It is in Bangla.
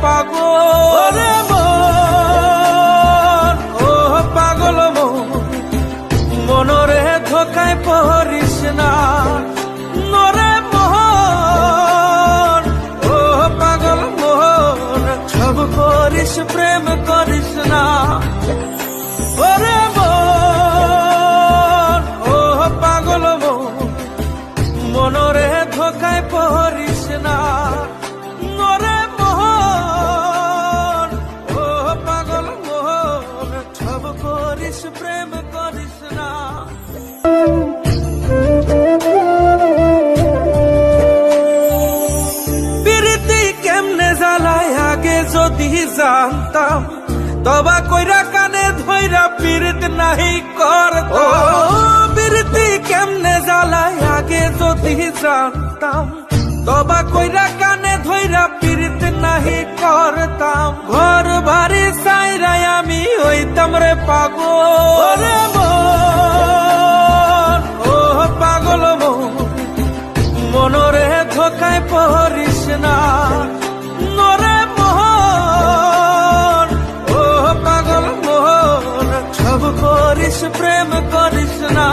পাগল মন, ও পাগল মন, মনরে ধোকায় পড়িস না নরে মোহন, ও পাগল মোহন, সব করিস প্রেম করিস না ওরে মন, ও পাগল মন, মনরে ধোকায় পড়িস না নরে মোহন, ও পাগল মোহন, সব করিস প্রেম করিস না। প্রীতি কেমনে জ্বালায় আগে যদি জানতাম, তবা কইরা কানে ধইরা পীড়িত নাহি করতাম। প্রীতি কেমনে জ্বালায় আগে যদি জানতাম, তবা কইরা কানে ধইরা পীড়িত নাহি করতাম। ঘর বাড়ি সাইরাই আমি হইতাম রে পাগল মন, ও পাগল মন, মনরে ধোকায় পড়িস না নরে মোহন, ও পাগল মোহন, সব করিস প্রেম করিস না।